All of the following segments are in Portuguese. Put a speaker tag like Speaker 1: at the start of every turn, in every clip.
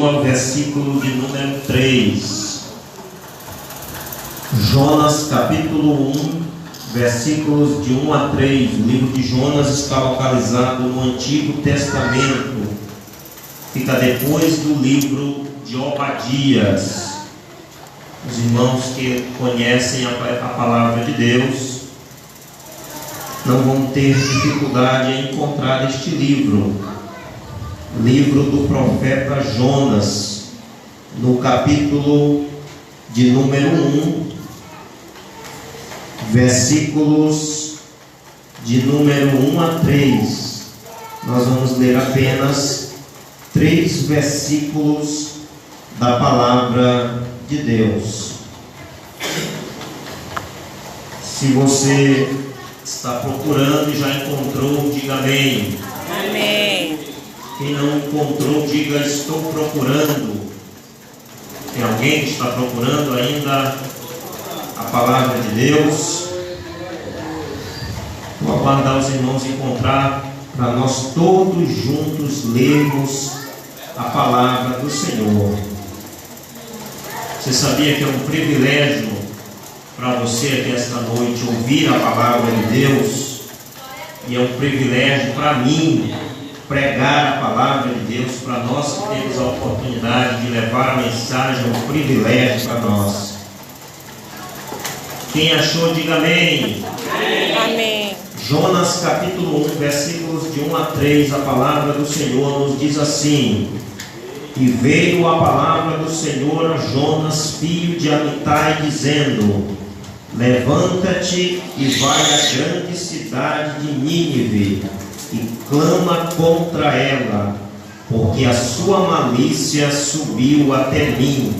Speaker 1: ao versículo de número 3. Jonas capítulo 1, versículos de 1 a 3. O livro de Jonas está localizado no Antigo Testamento. Fica depois do livro de Obadias. Os irmãos que conhecem a palavra de Deus não vão ter dificuldade em encontrar este livro. Livro do profeta Jonas, no capítulo de número 1, versículos de número 1 a 3. Nós vamos ler apenas 3 versículos da palavra de Deus. Se você está procurando e já encontrou, diga amém.
Speaker 2: Amém.
Speaker 1: Quem não encontrou, diga estou procurando. Tem alguém que está procurando ainda a palavra de Deus? Vou aguardar os irmãos encontrar para nós todos juntos lermos a palavra do Senhor. Você sabia que é um privilégio para você aqui esta noite ouvir a palavra de Deus? E é um privilégio para mim pregar a palavra de Deus para nós que temos a oportunidade de levar a mensagem. É um privilégio para nós. Quem achou, diga amém.
Speaker 2: Amém.
Speaker 1: Jonas capítulo 1, versículos de 1 a 3, a palavra do Senhor nos diz assim: E veio a palavra do Senhor a Jonas, filho de Amitai, dizendo: Levanta-te e vai à grande cidade de Nínive, e clama contra ela, porque a sua malícia subiu até mim.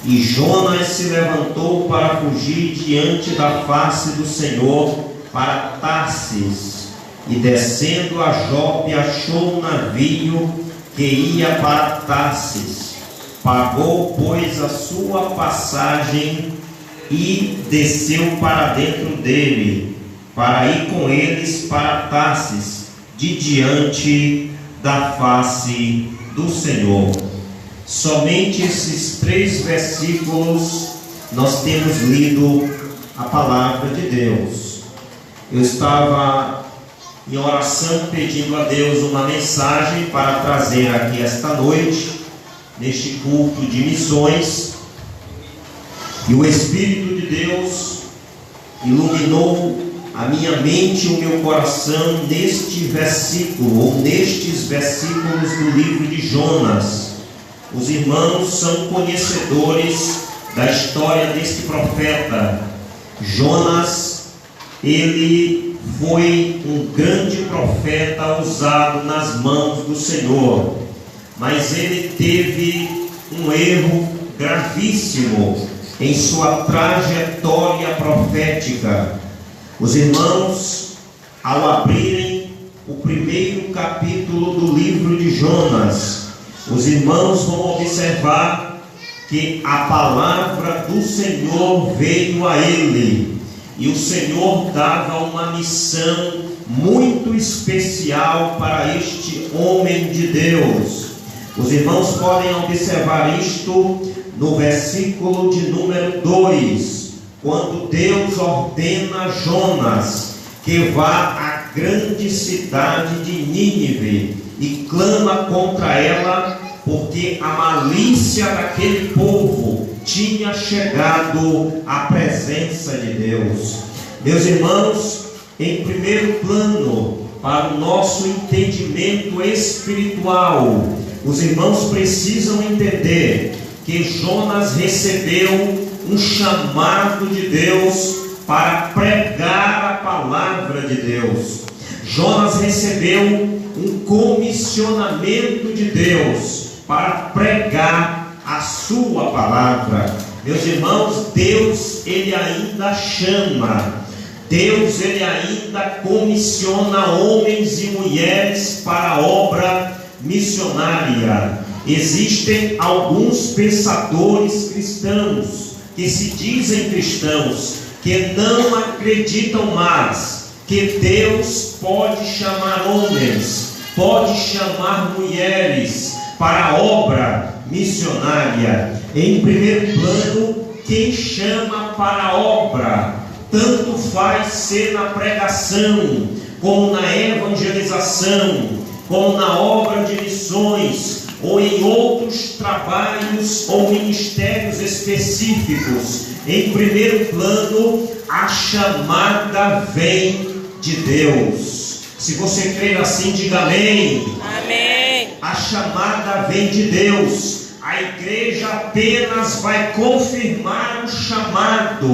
Speaker 1: E Jonas se levantou para fugir diante da face do Senhor para Tarsis, e descendo a Jope achou um navio que ia para Tarsis. Pagou, pois, a sua passagem e desceu para dentro dele, para ir com eles para Tarsis, de diante da face do Senhor. Somente esses 3 versículos nós temos lido a palavra de Deus. Eu estava em oração pedindo a Deus uma mensagem para trazer aqui esta noite, neste culto de missões, e o Espírito de Deus iluminou a minha mente e o meu coração neste versículo, ou nestes versículos do livro de Jonas. Os irmãos são conhecedores da história deste profeta. Jonas, ele foi um grande profeta usado nas mãos do Senhor, mas ele teve um erro gravíssimo em sua trajetória profética. Os irmãos, ao abrirem o primeiro capítulo do livro de Jonas, os irmãos vão observar que a palavra do Senhor veio a ele, e o Senhor dava uma missão muito especial para este homem de Deus. Os irmãos podem observar isto no versículo de número 2, quando Deus ordena a Jonas que vá à grande cidade de Nínive e clama contra ela, porque a malícia daquele povo tinha chegado à presença de Deus. Meus irmãos, em primeiro plano, para o nosso entendimento espiritual, os irmãos precisam entender que Jonas recebeu um chamado de Deus para pregar a palavra de Deus. Jonas recebeu um comissionamento de Deus para pregar a sua palavra. Meus irmãos, Deus, ele ainda chama, Deus, ele ainda comissiona homens e mulheres para a obra missionária. Existem alguns pensadores cristãos que se dizem cristãos, que não acreditam mais que Deus pode chamar homens, pode chamar mulheres para a obra missionária. Em primeiro plano, quem chama para a obra, tanto faz ser na pregação, como na evangelização, como na obra de missões, ou em outros trabalhos ou ministérios específicos. Em primeiro plano, a chamada vem de Deus. Se você crer assim, diga amém.
Speaker 2: Amém.
Speaker 1: A chamada vem de Deus. A igreja apenas vai confirmar o chamado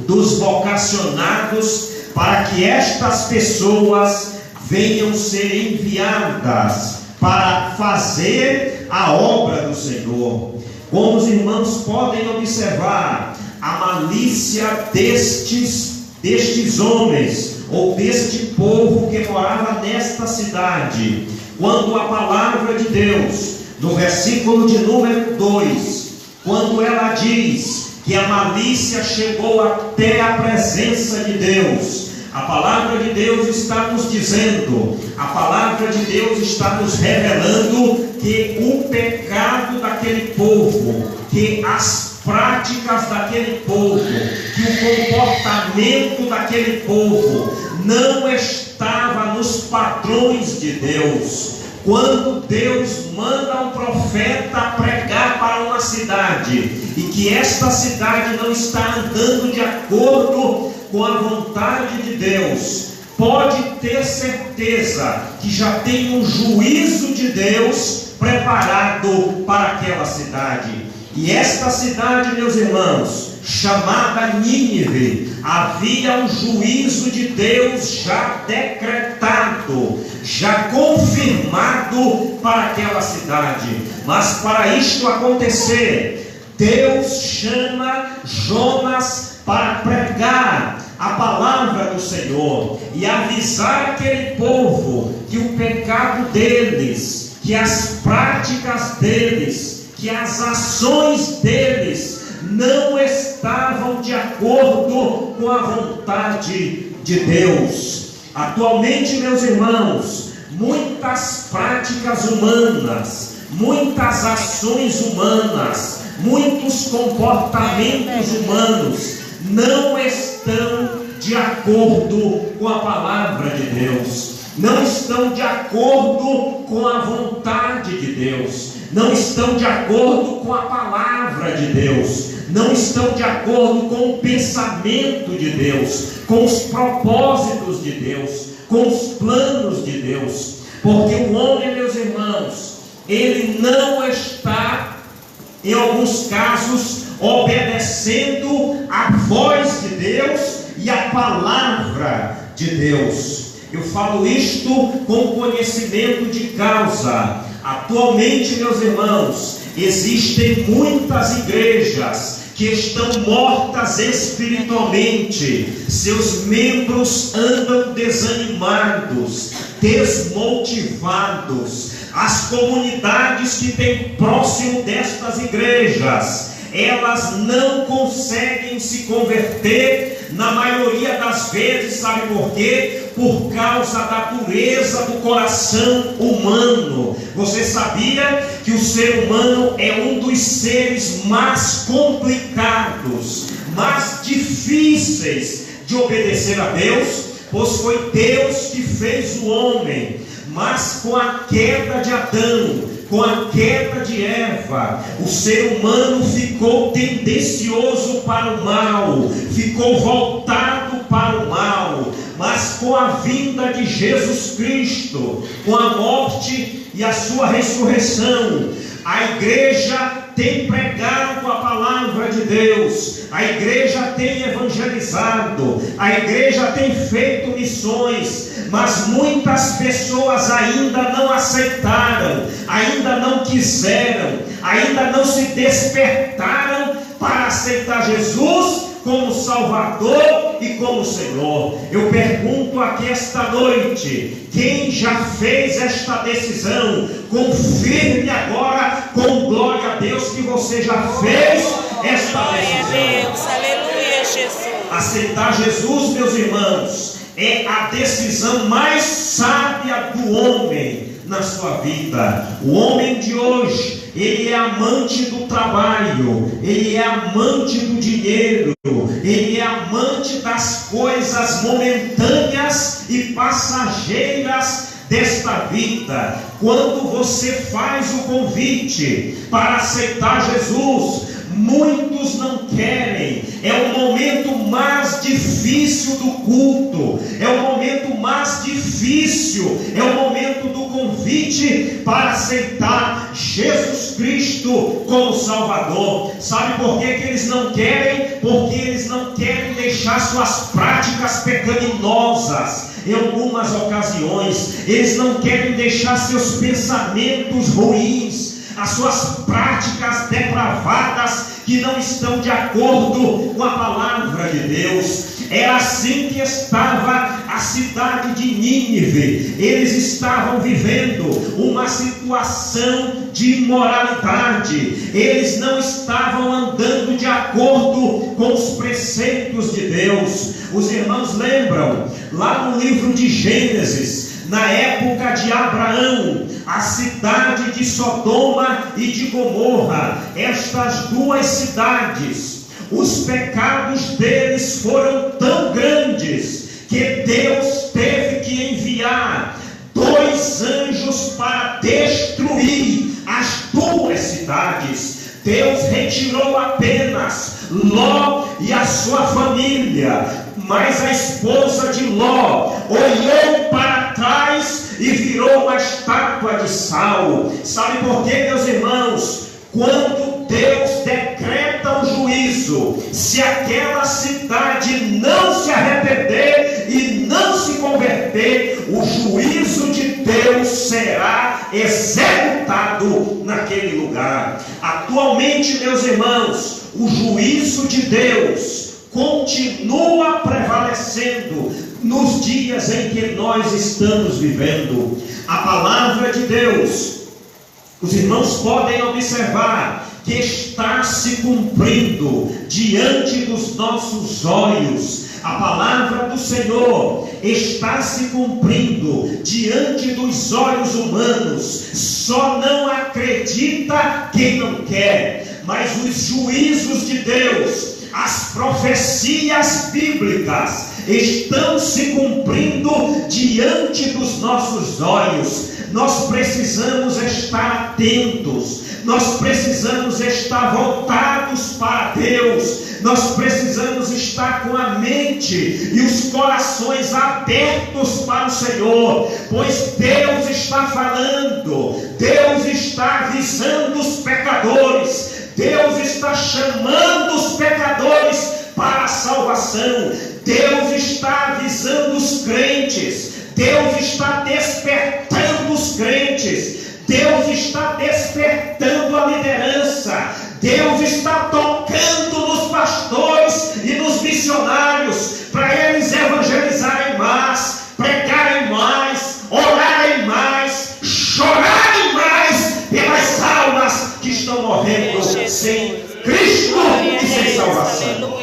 Speaker 1: dos vocacionados para que estas pessoas venham ser enviadas para fazer a obra do Senhor. Como os irmãos podem observar, a malícia destes homens, ou deste povo que morava nesta cidade, quando a palavra de Deus, no versículo de número 2, quando ela diz que a malícia chegou até a presença de Deus, a palavra de Deus está nos dizendo, a palavra de Deus está nos revelando que o pecado daquele povo, que as práticas daquele povo, que o comportamento daquele povo não estava nos padrões de Deus. Quando Deus manda um profeta pregar para uma cidade e que esta cidade não está andando de acordo com a vontade de Deus, pode ter certeza que já tem um juízo de Deus preparado para aquela cidade. E esta cidade, meus irmãos, chamada Nínive, havia um juízo de Deus já decretado, já confirmado para aquela cidade. Mas para isto acontecer, Deus chama Jonas para pregar a palavra do Senhor e avisar aquele povo que o pecado deles, que as práticas deles, que as ações deles não estavam de acordo com a vontade de Deus. Atualmente, meus irmãos, muitas práticas humanas, muitas ações humanas, muitos comportamentos humanos não estão de acordo com a palavra de Deus, não estão de acordo com a vontade de Deus, não estão de acordo com a palavra de Deus, não estão de acordo com o pensamento de Deus, com os propósitos de Deus, com os planos de Deus. Porque o homem, meus irmãos, ele não está, em alguns casos, obedecendo a voz de Deus e a palavra de Deus. Eu falo isto com conhecimento de causa. Atualmente, meus irmãos, existem muitas igrejas que estão mortas espiritualmente, seus membros andam desanimados, desmotivados. As comunidades que têm próximo destas igrejas, elas não conseguem se converter, na maioria das vezes, sabe por quê? Por causa da dureza do coração humano. Você sabia que o ser humano é um dos seres mais complicados, mais difíceis de obedecer a Deus? Pois foi Deus que fez o homem, mas com a queda de Adão, com a queda de Eva, o ser humano ficou tendencioso para o mal, ficou voltado para o mal. Mas com a vinda de Jesus Cristo, com a morte e a sua ressurreição, a igreja tem pregado a palavra de Deus, a igreja tem evangelizado, a igreja tem feito missões, mas muitas pessoas ainda não aceitaram, ainda não quiseram, ainda não se despertaram para aceitar Jesus como Salvador e como Senhor. Eu pergunto aqui esta noite: quem já fez esta decisão, confirme agora com glória a Deus que você já fez esta decisão.
Speaker 2: Glória a Deus, aleluia, Jesus.
Speaker 1: Aceitar Jesus, meus irmãos, é a decisão mais sábia do homem na sua vida. O homem de hoje ele é amante do trabalho, ele é amante do dinheiro, ele é amante das coisas momentâneas e passageiras desta vida. Quando você faz o convite para aceitar Jesus, muitos não querem. É o momento mais difícil do culto, é o momento mais difícil, é o momento do convite para aceitar Jesus Cristo como Salvador. Sabe por que eles não querem? Porque eles não querem deixar suas práticas pecaminosas. Em algumas ocasiões, eles não querem deixar seus pensamentos ruins, as suas práticas depravadas que não estão de acordo com a palavra de Deus. Era assim que estava a cidade de Nínive. Eles estavam vivendo uma situação de imoralidade. Eles não estavam andando de acordo com os preceitos de Deus. Os irmãos lembram, lá no livro de Gênesis, na época de Abraão, a cidade de Sodoma e de Gomorra, estas duas cidades, os pecados deles foram tão grandes que Deus teve que enviar 2 anjos para destruir as duas cidades. Deus retirou apenas Ló e a sua família, mas a esposa de Ló olhou para trás e virou uma estátua de sal. Sabe por quê, meus irmãos? Quando Deus decreta o juízo, se aquela cidade não se arrepender e não se converter, o juízo de Deus será executado naquele lugar. Atualmente, meus irmãos, o juízo de Deus continua prevalecendo nos dias em que nós estamos vivendo. A palavra de Deus, os irmãos podem observar que está se cumprindo diante dos nossos olhos. A palavra do Senhor está se cumprindo diante dos olhos humanos. Só não acredita quem não quer. Mas os juízos de Deus, as profecias bíblicas estão se cumprindo diante dos nossos olhos. Nós precisamos estar atentos, nós precisamos estar voltados para Deus, nós precisamos estar com a mente e os corações abertos para o Senhor, pois Deus está falando, Deus está avisando os pecadores, Deus está chamando os pecadores para a salvação, Deus está avisando os crentes, Deus está despertando os crentes, Deus está despertando a liderança, Deus está tocando nos pastores e nos missionários, para eles evangelizarem mais, pregarem mais, orarem mais, chorarem mais pelas almas que estão morrendo sem Cristo e sem salvação.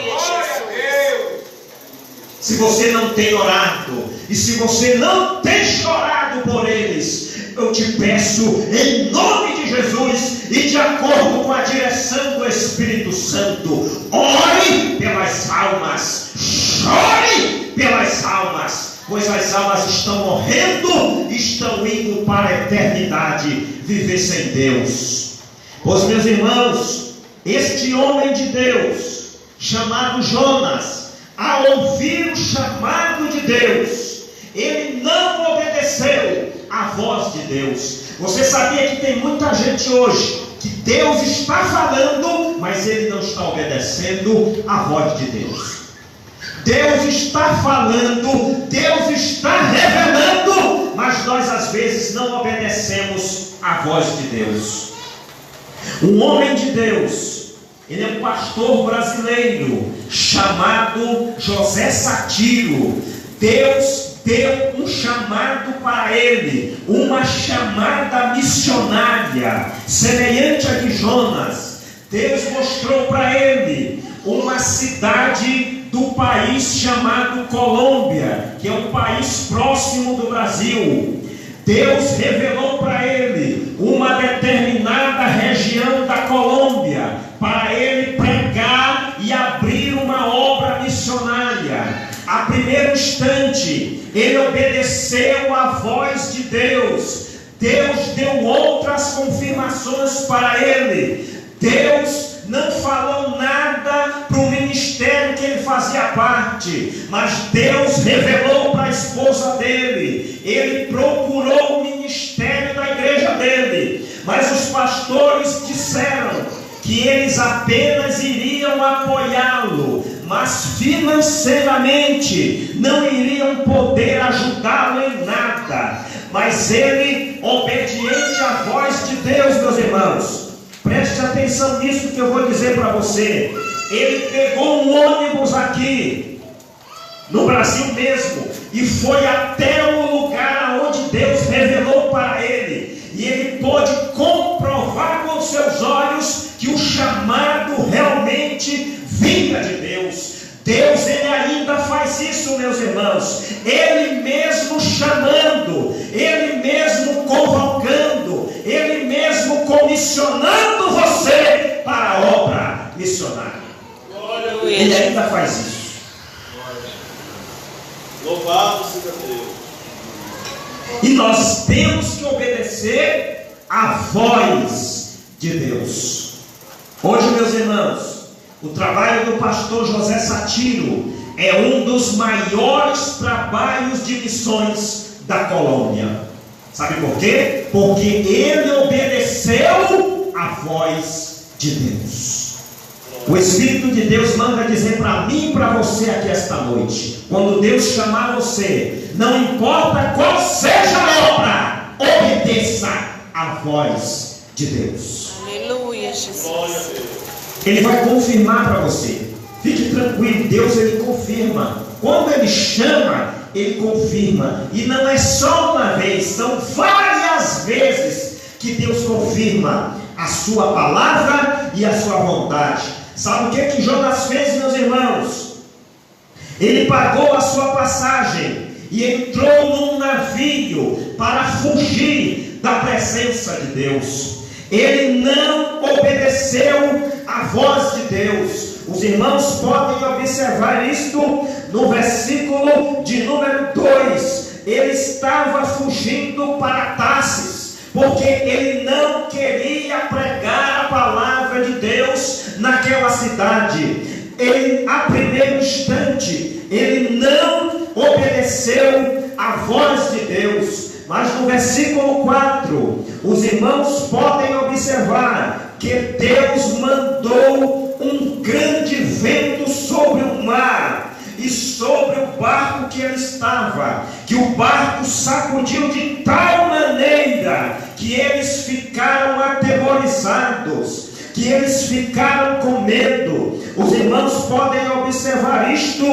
Speaker 1: Se você não tem orado, e se você não tem chorado por eles, eu te peço, em nome de Jesus, e de acordo com a direção do Espírito Santo, ore pelas almas, chore pelas almas, pois as almas estão morrendo, estão indo para a eternidade, viver sem Deus. Pois, meus irmãos, este homem de Deus, chamado Jonas, ao ouvir o chamado de Deus, ele não obedeceu à voz de Deus. Você sabia que tem muita gente hoje que Deus está falando, mas ele não está obedecendo à voz de Deus. Deus está falando, Deus está revelando, mas nós às vezes não obedecemos à voz de Deus. Um homem de Deus, ele é um pastor brasileiro chamado José Satiro. Deus deu um chamado para ele, uma chamada missionária, semelhante a de Jonas. Deus mostrou para ele uma cidade do país chamado Colômbia, que é um país próximo do Brasil. Deus revelou para ele uma determinada região da Colômbia, para ele pregar e abrir uma obra missionária. A primeiro instante, ele obedeceu à voz de Deus. Deus deu outras confirmações para ele. Deus não falou nada para o ministério que ele fazia parte, mas Deus revelou para a esposa dele. Ele procurou o ministério da igreja dele, mas os pastores disseram que eles apenas iriam apoiá-lo, mas financeiramente não iriam poder ajudá-lo em nada. Mas ele, obediente à voz de Deus, meus irmãos, preste atenção nisso que eu vou dizer para você. Ele pegou um ônibus aqui no Brasil mesmo e foi até o lugar onde Deus revelou para ele, e ele pôde comprovar com seus olhos que o chamado realmente vinha de Deus. Deus, ele ainda faz isso, meus irmãos. Ele mesmo chamando, ele mesmo convocando, ele mesmo comissionando você para a obra missionária. Ele ainda faz isso.
Speaker 3: Louvado seja Deus.
Speaker 1: E nós temos que obedecer à voz de Deus. Hoje, meus irmãos, o trabalho do pastor José Satiro é um dos maiores trabalhos de missões da Colômbia. Sabe por quê? Porque ele obedeceu à voz de Deus. O Espírito de Deus manda dizer para mim e para você aqui esta noite: quando Deus chamar você, não importa qual seja a obra, obedeça à voz de Deus.
Speaker 2: Aleluia, Jesus.
Speaker 1: Ele vai confirmar para você. Fique tranquilo, Deus, ele confirma. Quando ele chama, ele confirma. E não é só uma vez, são várias vezes que Deus confirma a sua palavra e a sua vontade. Sabe o que Jonas fez, meus irmãos? Ele pagou a sua passagem e entrou num navio para fugir da presença de Deus. Ele não obedeceu à voz de Deus. Os irmãos podem observar isto no versículo de número 2. Ele estava fugindo para Tarsis, porque ele não queria pregar a palavra de Deus naquela cidade. Ele, a primeiro instante, ele não obedeceu à voz de Deus. Mas no versículo 4, os irmãos podem observar que Deus mandou um grande vento sobre o mar e sobre o barco que ele estava, que o barco sacudiu de tal maneira que eles ficaram aterrorizados, que eles ficaram com medo. Os irmãos podem observar isto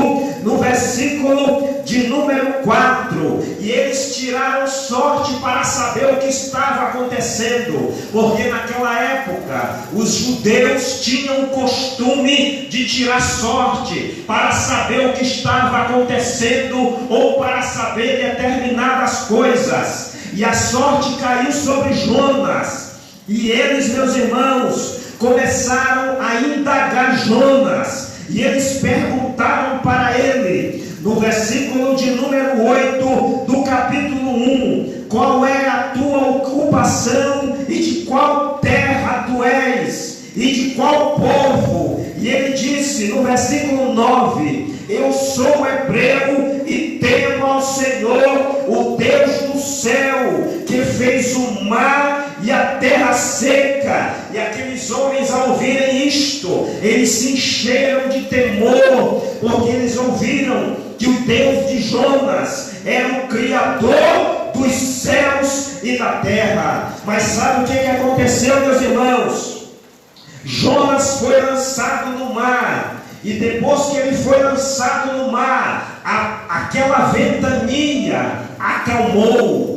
Speaker 1: no versículo de número 4. E eles tiraram sorte para saber o que estava acontecendo, porque naquela época os judeus tinham o costume de tirar sorte para saber o que estava acontecendo ou para saber determinadas coisas. E a sorte caiu sobre Jonas. E eles, meus irmãos, começaram a indagar Jonas, e eles perguntaram para ele, no versículo de número 8 do capítulo 1, qual é a tua ocupação e de qual terra tu és e de qual povo? E ele disse no versículo 9, eu sou hebreu e temo ao Senhor, o Deus do céu, que fez o mar e a terra seca. E aqueles homens, ao ouvirem isto, eles se encheram de temor, porque eles ouviram que o Deus de Jonas era o Criador dos céus e da terra. Mas sabe o que aconteceu, meus irmãos? Jonas foi lançado no mar, e depois que ele foi lançado no mar, aquela ventania acalmou.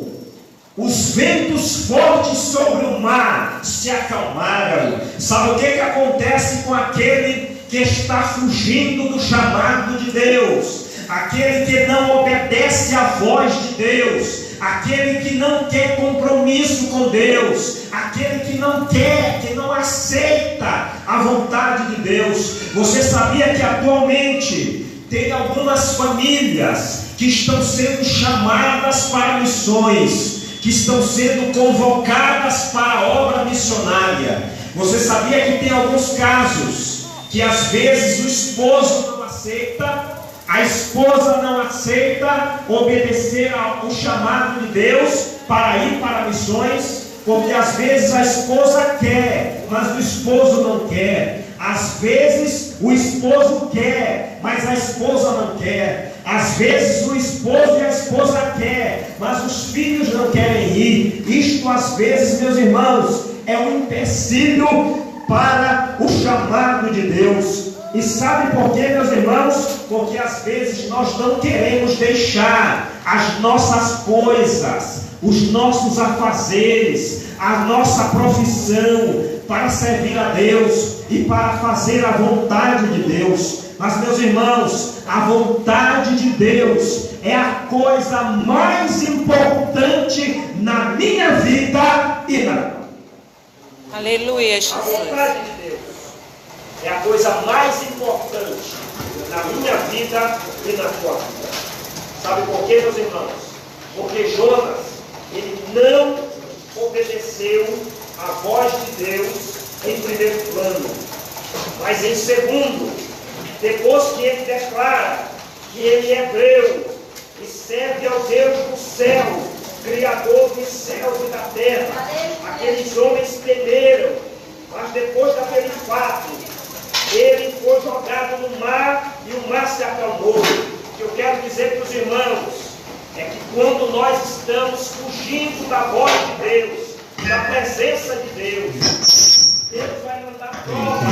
Speaker 1: Os ventos fortes sobre o mar se acalmaram. Sabe o que acontece com aquele que está fugindo do chamado de Deus? Aquele que não obedece à voz de Deus. aquele que não quer compromisso com Deus, aquele que não quer, que não aceita a vontade de Deus. Você sabia que atualmente tem algumas famílias que estão sendo chamadas para missões, que estão sendo convocadas para a obra missionária? Você sabia que tem alguns casos que às vezes o esposo não aceita, a esposa não aceita obedecer ao chamado de Deus para ir para missões, porque às vezes a esposa quer, mas o esposo não quer. Às vezes o esposo quer, mas a esposa não quer. Às vezes o esposo e a esposa quer, mas os filhos não querem ir. Isto às vezes, meus irmãos, é um empecilho para o chamado de Deus. E sabe por quê, meus irmãos? Porque às vezes nós não queremos deixar as nossas coisas, os nossos afazeres, a nossa profissão para servir a Deus e para fazer a vontade de Deus. Mas, meus irmãos, a vontade de Deus é a coisa mais importante na minha vida e na tua.
Speaker 2: Aleluia, Jesus.
Speaker 1: A vontade de Deus é a coisa mais importante na minha vida e na tua vida. Sabe por quê, meus irmãos? Porque Jonas, ele não obedeceu a voz de Deus em primeiro plano, mas em segundo, depois que ele declara que ele é hebreu e serve ao Deus do céu, Criador dos céus e da terra. Aqueles homens temeram, mas depois daquele fato, ele foi jogado no mar e o mar se acalmou. O que eu quero dizer para os irmãos é que quando nós estamos fugindo da voz de Deus, da presença de Deus, Deus vai mandar prova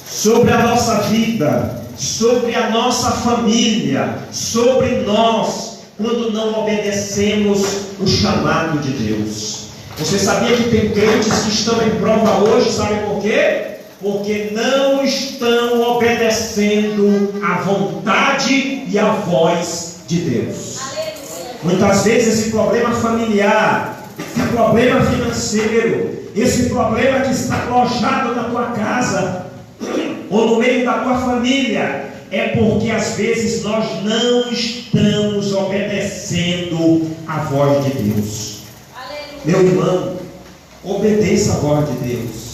Speaker 1: sobre a nossa vida, sobre a nossa família, sobre nós, quando não obedecemos o chamado de Deus. Você sabia que tem crentes que estão em prova hoje? Sabe por quê? Porque não estão obedecendo a vontade e a voz de Deus. Muitas vezes esse problema familiar, esse problema financeiro, esse problema que está alojado na tua casa ou no meio da tua família, é porque às vezes nós não estamos obedecendo a voz de Deus. Meu irmão, obedeça a voz de Deus.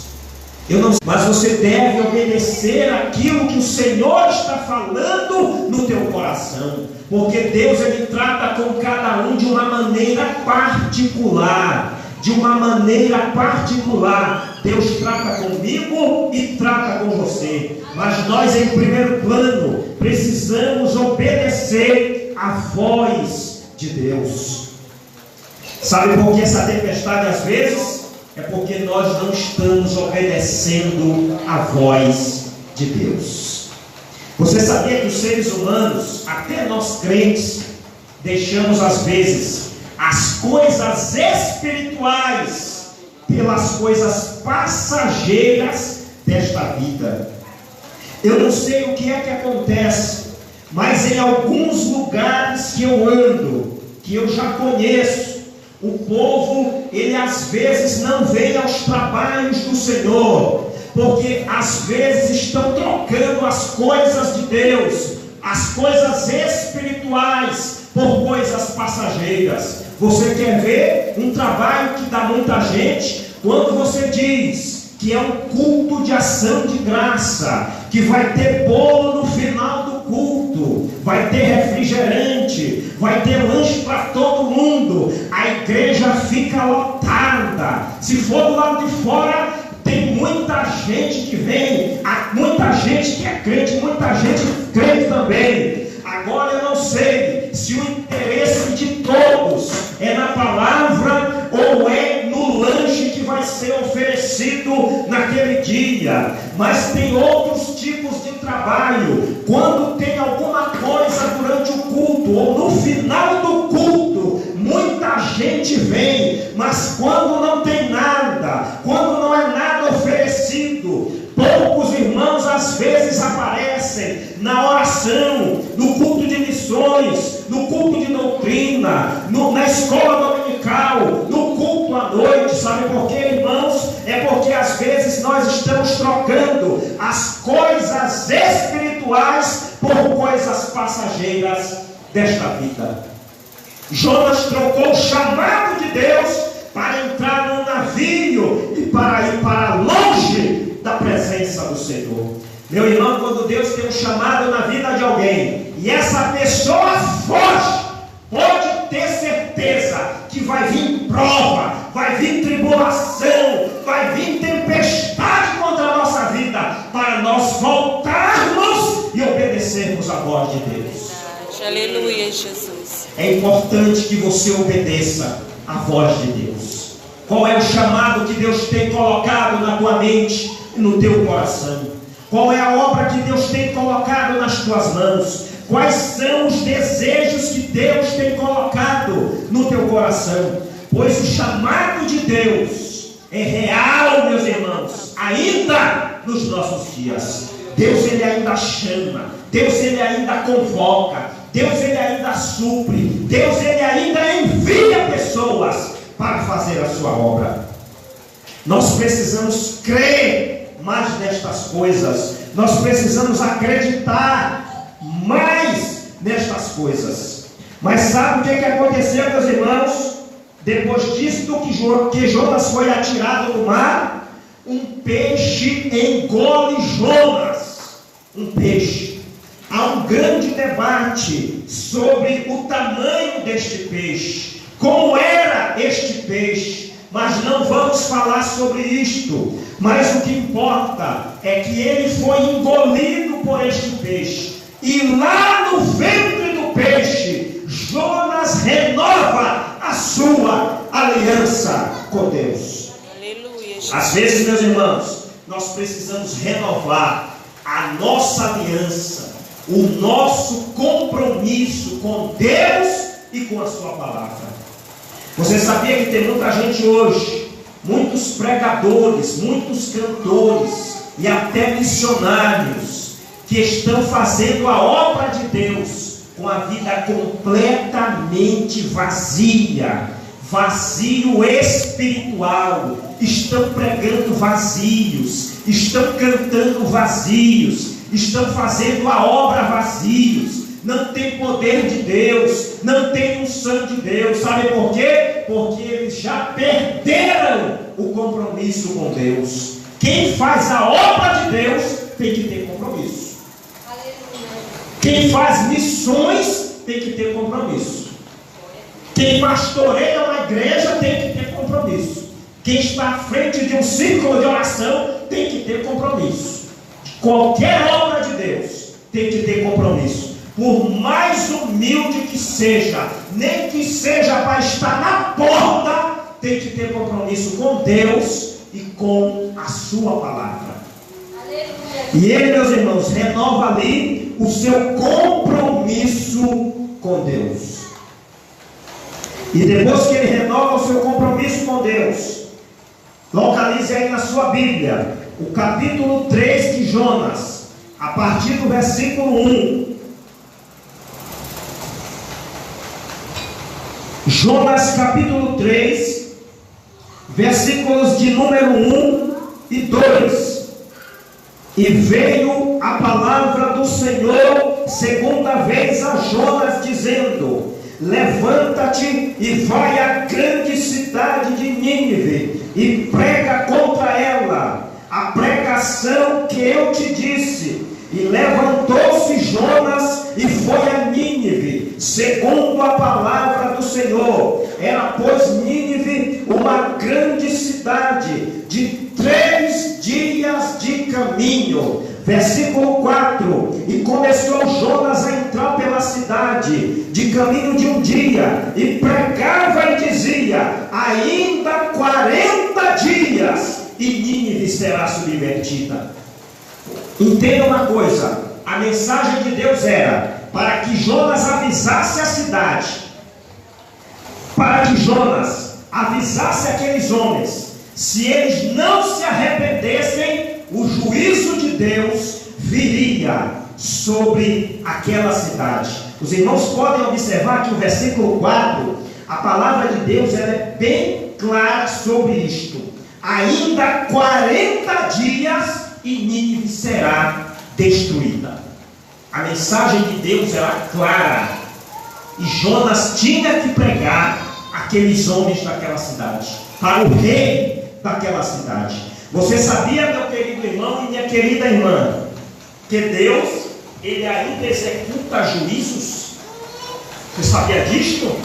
Speaker 1: Mas você deve obedecer aquilo que o Senhor está falando no teu coração, porque Deus, ele trata com cada um de uma maneira particular. De uma maneira particular. Deus trata comigo e trata com você. Mas nós, em primeiro plano, precisamos obedecer a voz de Deus. Sabe por que essa tempestade às vezes? É porque nós não estamos obedecendo a voz de Deus. Você sabia que os seres humanos, até nós crentes, deixamos às vezes as coisas espirituais pelas coisas passageiras desta vida? Eu não sei o que é que acontece, mas em alguns lugares que eu ando, que eu já conheço, o povo, ele às vezes não vem aos trabalhos do Senhor, porque às vezes estão trocando as coisas de Deus, as coisas espirituais, por coisas passageiras. Você quer ver um trabalho que dá muita gente? Quando você diz que é um culto de ação de graça, que vai ter bolo no final do culto, vai ter refrigerante, vai ter lanche para todo mundo, a igreja fica lotada. Se for do lado de fora, tem muita gente que vem, muita gente que é crente, muita gente crente também. Agora eu não sei se o interesse de todos é na palavra ou é no lanche que vai ser oferecido naquele dia. Mas tem outros tipos de trabalho. Quando tem alguma coisa durante o culto ou no final do culto, muita gente vem. Mas quando não tem nada, quando não é nada oferecido, poucos irmãos às vezes aparecem na oração, no culto de missões, no culto de doutrina, doutrina, na escola dominical, no culto à noite. Sabe por quê, irmãos? É porque às vezes nós estamos trocando as coisas espirituais por coisas passageiras desta vida. Jonas trocou o chamado de Deus para entrar num navio e para ir para longe da presença do Senhor. Meu irmão, quando Deus tem um chamado na vida de alguém e essa pessoa foge, pode ter certeza que vai vir prova, vai vir tribulação, vai vir tempestade contra a nossa vida, para nós voltarmos e obedecermos a voz de Deus.
Speaker 2: Aleluia, Jesus.
Speaker 1: É importante que você obedeça a voz de Deus. Qual é o chamado que Deus tem colocado na tua mente e no teu coração? Qual é a obra que Deus tem colocado nas tuas mãos? Quais são os desejos que Deus tem colocado no teu coração? Pois o chamado de Deus é real, meus irmãos, ainda nos nossos dias. Deus, Ele ainda chama. Deus, Ele ainda convoca. Deus, Ele ainda supre. Deus, Ele ainda envia pessoas para fazer a sua obra. Nós precisamos crer mais nestas coisas. Nós precisamos acreditar mais nestas coisas. Mas sabe o que aconteceu, meus irmãos? Depois disso que Jonas foi atirado no mar, um peixe engole Jonas. Um peixe. Há um grande debate sobre o tamanho deste peixe, como era este peixe, mas não vamos falar sobre isto. Mas o que importa é que ele foi engolido por este peixe, e lá no ventre do peixe, Jonas renova a sua aliança com Deus.
Speaker 2: Aleluia, Jesus.
Speaker 1: Às vezes, meus irmãos, nós precisamos renovar a nossa aliança, o nosso compromisso com Deus e com a sua palavra. Você sabia que tem muita gente hoje, muitos pregadores, muitos cantores e até missionários, que estão fazendo a obra de Deus com a vida completamente vazia, vazio espiritual, estão pregando vazios, estão cantando vazios, estão fazendo a obra vazios, não tem poder de Deus, não tem unção de Deus. Sabe por quê? Porque eles já perderam o compromisso com Deus. Quem faz a obra de Deus tem que ter compromisso. Quem faz missões tem que ter compromisso. Quem pastoreia uma igreja tem que ter compromisso. Quem está à frente de um círculo de oração tem que ter compromisso. Qualquer obra de Deus tem que ter compromisso. Por mais humilde que seja, nem que seja para estar na porta, tem que ter compromisso com Deus e com a sua palavra. E ele, meus irmãos, renova ali o seu compromisso com Deus. E depois que ele renova o seu compromisso com Deus, localize aí na sua Bíblia o capítulo 3 de Jonas, a partir do versículo 1. Jonas capítulo 3, versículos de número 1 e 2. E veio a palavra do Senhor segunda vez a Jonas, dizendo: levanta-te e vai à grande cidade de Nínive e prega contra ela a pregação que eu te disse. E levantou-se Jonas e foi a Nínive, segundo a palavra do Senhor. Era, pois, Nínive uma grande cidade, de 3 dias de caminho. Versículo 4. E começou Jonas a entrar pela cidade, de caminho de um dia, e pregava e dizia: ainda 40 dias, e Nínive será subvertida. Entenda uma coisa, a mensagem de Deus era para que Jonas avisasse a cidade, para que Jonas avisasse aqueles homens, se eles não se arrependessem, o juízo de Deus viria sobre aquela cidade. Os irmãos podem observar que o versículo 4, a palavra de Deus ela é bem clara sobre isto. Ainda 40 dias e Nínive será destruída. A mensagem de Deus era clara. E Jonas tinha que pregar aqueles homens daquela cidade, para o rei daquela cidade. Você sabia, meu querido irmão e minha querida irmã, que Deus, Ele ainda executa juízos? Você sabia disto?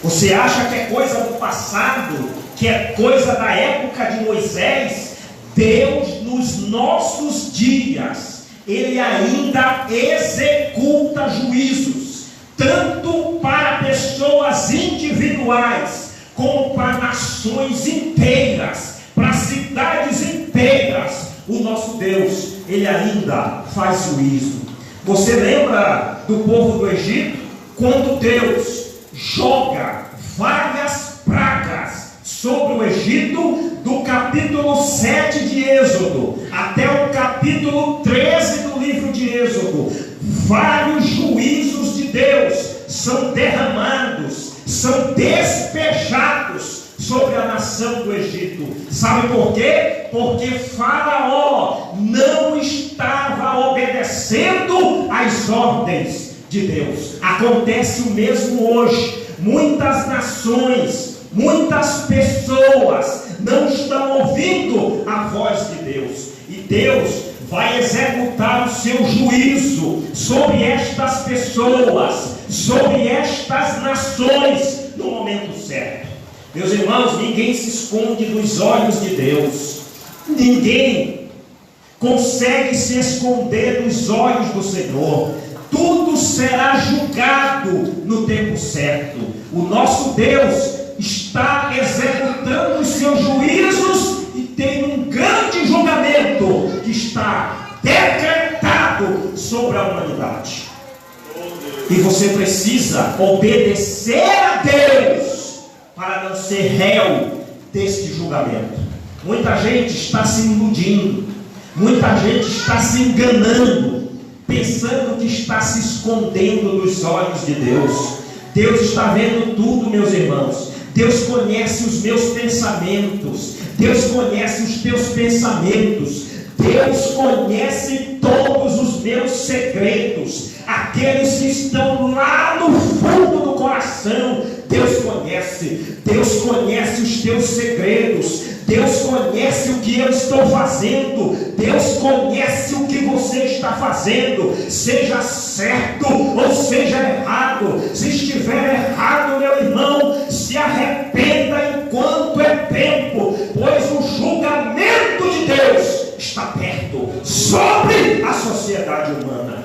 Speaker 1: Você acha que é coisa do passado, que é coisa da época de Moisés? Deus, nos nossos dias, Ele ainda executa juízos, tanto para pessoas individuais, como para nações inteiras, para cidades inteiras. O nosso Deus, Ele ainda faz juízo. Você lembra do povo do Egito? Quando Deus joga várias pragas sobre o Egito, do capítulo 7 de Êxodo até o capítulo 13 do livro de Êxodo, vários juízos de Deus são derramados, são despejados sobre a nação do Egito. Sabe por quê? Porque Faraó não estava obedecendo às ordens de Deus. Acontece o mesmo hoje. Muitas nações, muitas pessoas não estão ouvindo a voz de Deus. E Deus vai executar o seu juízo sobre estas pessoas, sobre estas nações, no momento certo. Meus irmãos, ninguém se esconde dos olhos de Deus. Ninguém consegue se esconder dos olhos do Senhor. Tudo será julgado no tempo certo. O nosso Deus está executando os seus juízos e tem um grande julgamento que está decretado sobre a humanidade. E você precisa obedecer a Deus para não ser réu deste julgamento. Muita gente está se iludindo, muita gente está se enganando, pensando que está se escondendo dos olhos de Deus. Deus está vendo tudo, meus irmãos. Deus conhece os meus pensamentos, Deus conhece os teus pensamentos, Deus conhece todos os meus segredos, aqueles que estão lá no fundo do coração. Deus conhece os teus segredos, Deus conhece o que eu estou fazendo, Deus conhece o que você está fazendo, seja certo ou seja errado. Se estiver errado, meu irmão, se arrependa enquanto é tempo, pois o julgamento de Deus está perto sobre a sociedade humana.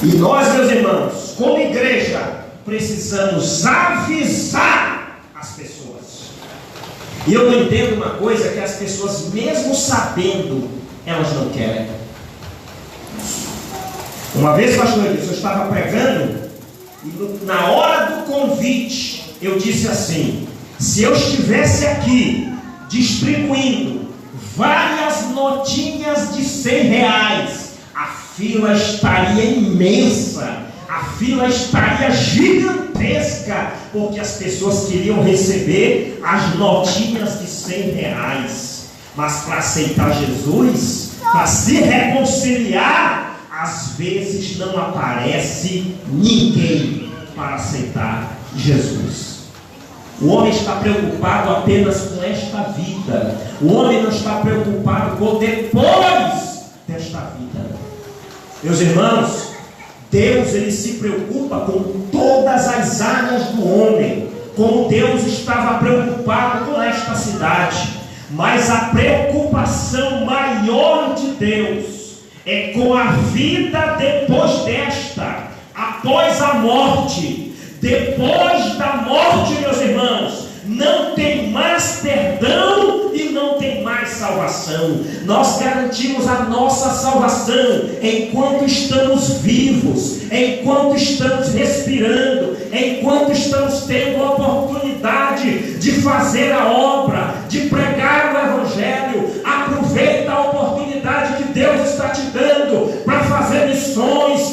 Speaker 1: E nós, meus irmãos, como igreja, precisamos avisar as pessoas. E eu não entendo uma coisa, que as pessoas, mesmo sabendo, elas não querem. Uma vez, pastor, eu estava pregando, e na hora do convite, eu disse assim: se eu estivesse aqui, distribuindo várias notinhas de R$100, a fila estaria imensa, a fila estaria gigantesca, porque as pessoas queriam receber as notinhas de R$100. Mas para aceitar Jesus, para se reconciliar, às vezes não aparece ninguém para aceitar Jesus. O homem está preocupado apenas com esta vida. O homem não está preocupado com depois desta vida. Meus irmãos, Deus, ele se preocupa com todas as áreas do homem, como Deus estava preocupado com esta cidade. Mas a preocupação maior de Deus é com a vida depois desta, após a morte. Depois da morte, meus irmãos, não tem mais perdão e não tem mais salvação. Nós garantimos a nossa salvação enquanto estamos vivos, enquanto estamos respirando, enquanto estamos tendo a oportunidade de fazer a obra, de pregar o Evangelho. Aproveita a oportunidade que Deus está te dando para fazer missões,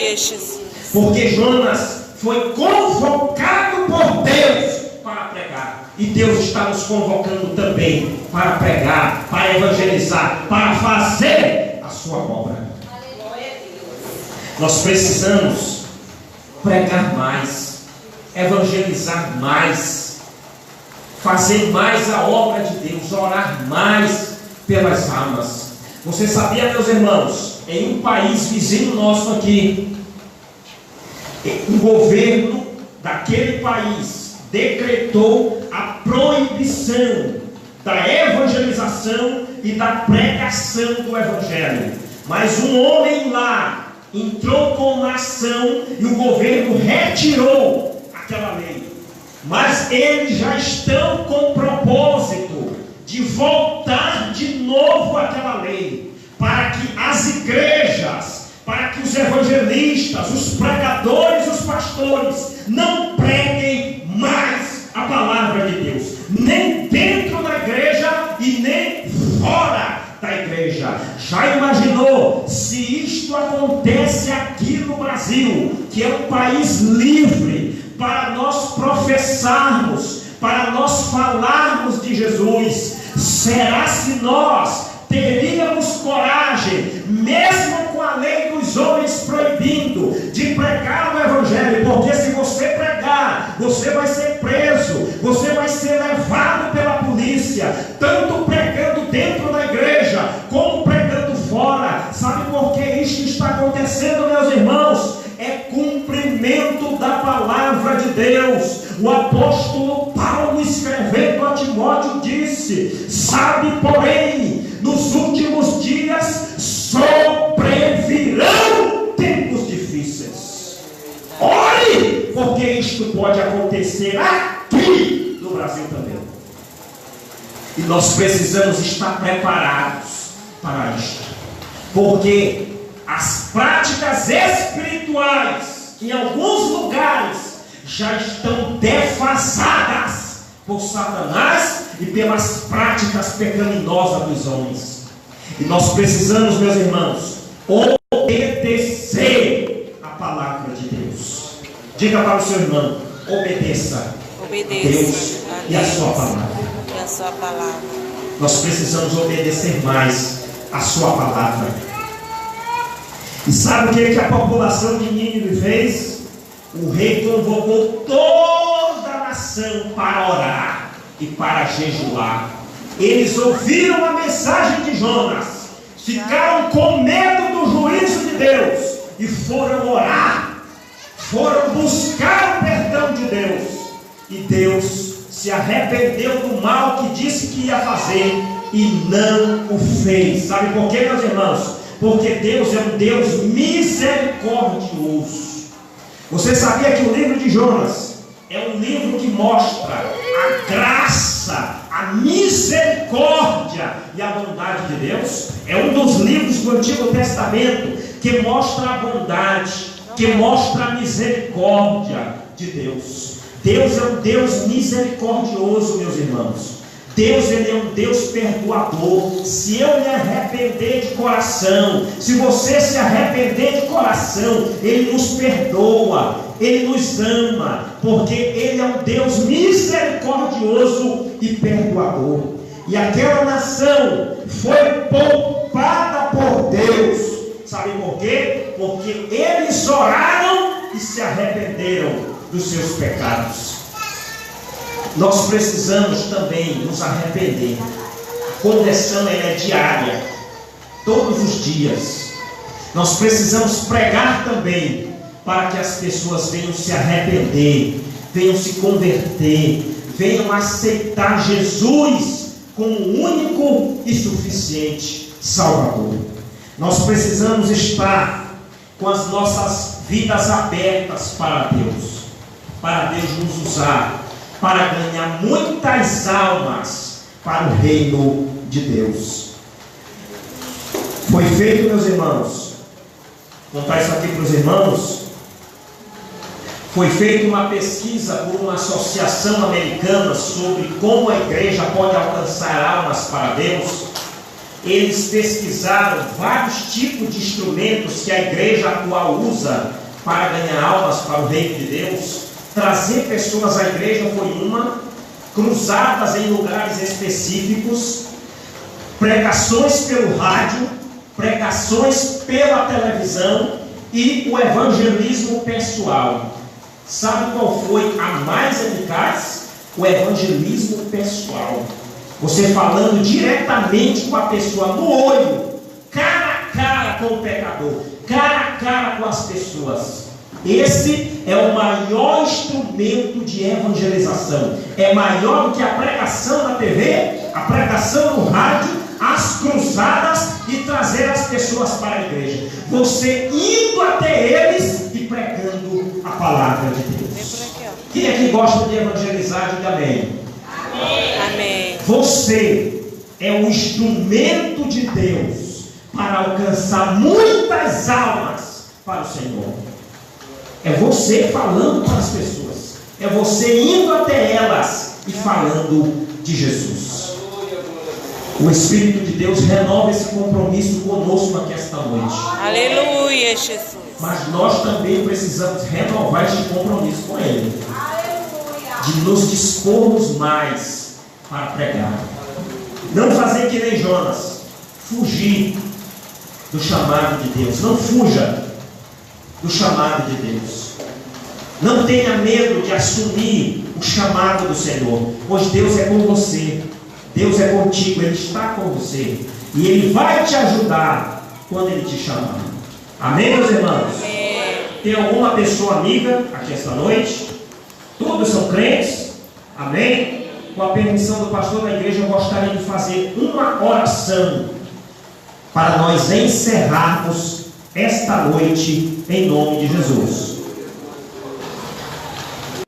Speaker 2: Aleluia, Jesus.
Speaker 1: Porque Jonas foi convocado por Deus para pregar. E Deus está nos convocando também para pregar, para evangelizar, para fazer a sua obra. Nós precisamos pregar mais, evangelizar mais, fazer mais a obra de Deus, orar mais pelas almas. Você sabia, meus irmãos, em um país vizinho nosso aqui, o governo daquele país decretou a proibição da evangelização e da pregação do evangelho. Mas um homem lá entrou com uma ação e o governo retirou aquela lei. Mas eles já estão com o propósito de voltar de novo àquela lei, para que as igrejas, para que os evangelistas, os pregadores, os pastores não preguem mais a palavra de Deus, nem dentro da igreja e nem fora da igreja. Já imaginou se isto acontece aqui no Brasil, que é um país livre para nós professarmos, para nós falarmos de Jesus? Será se nós teríamos coragem, mesmo com a lei dos homens proibindo, de pregar o evangelho? Porque se você pregar, você vai ser preso, você vai ser levado pela polícia, tanto pregando dentro da igreja, como pregando fora. Sabe por que isso está acontecendo, meus irmãos? É cumprimento da palavra de Deus. O apóstolo Paulo, escrevendo a Timóteo, disse: sabe, porém, nos últimos dias sobrevirão tempos difíceis. Ore, porque isto pode acontecer aqui no Brasil também. E nós precisamos estar preparados para isto, porque as práticas espirituais em alguns lugares já estão defasadas por Satanás e pelas práticas pecaminosas dos homens. E nós precisamos, meus irmãos, obedecer a palavra de Deus. Diga para o seu irmão: obedeça a Deus e a sua palavra.
Speaker 2: E a sua palavra.
Speaker 1: Nós precisamos obedecer mais a sua palavra. E sabe o que a população de Nínive fez? O rei convocou toda a nação para orar e para jejuar. Eles ouviram a mensagem de Jonas, ficaram com medo do juízo de Deus e foram orar, foram buscar o perdão de Deus. E Deus se arrependeu do mal que disse que ia fazer e não o fez. Sabe por quê, meus irmãos? Porque Deus é um Deus misericordioso. Você sabia que o livro de Jonas é um livro que mostra a graça, a misericórdia e a bondade de Deus? É um dos livros do Antigo Testamento que mostra a bondade, que mostra a misericórdia de Deus. Deus é um Deus misericordioso, meus irmãos. Deus, Ele é um Deus perdoador. Se eu me arrepender de coração, se você se arrepender de coração, Ele nos perdoa, Ele nos ama, porque Ele é um Deus misericordioso e perdoador. E aquela nação foi poupada por Deus. Sabe por quê? Porque eles oraram e se arrependeram dos seus pecados. Nós precisamos também nos arrepender. A conversão é diária, todos os dias. Nós precisamos pregar também, para que as pessoas venham se arrepender, venham se converter, venham aceitar Jesus como o único e suficiente Salvador. Nós precisamos estar com as nossas vidas abertas para Deus nos usar, para ganhar muitas almas para o reino de Deus. Foi feito, meus irmãos, vou contar isso aqui para os irmãos. Foi feita uma pesquisa por uma associação americana sobre como a igreja pode alcançar almas para Deus. eles pesquisaram vários tipos de instrumentos que a igreja atual usa para ganhar almas para o reino de Deus. Trazer pessoas à igreja foi uma, cruzadas em lugares específicos, pregações pelo rádio, pregações pela televisão e o evangelismo pessoal. Sabe qual foi a mais eficaz? O evangelismo pessoal. Você falando diretamente com a pessoa, no olho, cara a cara com o pecador, cara a cara com as pessoas. Esse é o maior instrumento de evangelização. É maior do que a pregação na TV, a pregação no rádio, as cruzadas e trazer as pessoas para a igreja. Você indo até eles e pregando a palavra de Deus. Quem aqui gosta de evangelizar, diga amém.
Speaker 2: Amém.
Speaker 1: Você é um instrumento de Deus para alcançar muitas almas para o Senhor. É você falando para as pessoas. É você indo até elas e falando de Jesus. O Espírito de Deus renova esse compromisso conosco aqui esta noite.
Speaker 2: Aleluia, Jesus.
Speaker 1: Mas nós também precisamos renovar este compromisso com Ele. De nos dispormos mais para pregar. Não fazer que nem Jonas. Fugir do chamado de Deus. Não fuja do chamado de Deus. Não tenha medo de assumir o chamado do Senhor. Pois Deus é com você. Deus é contigo. Ele está com você. E Ele vai te ajudar quando Ele te chamar. Amém, meus irmãos?
Speaker 2: Amém.
Speaker 1: Tem alguma pessoa amiga aqui esta noite? Todos são crentes? Amém? Com a permissão do pastor da igreja, eu gostaria de fazer uma oração para nós encerrarmos esta noite em nome de Jesus.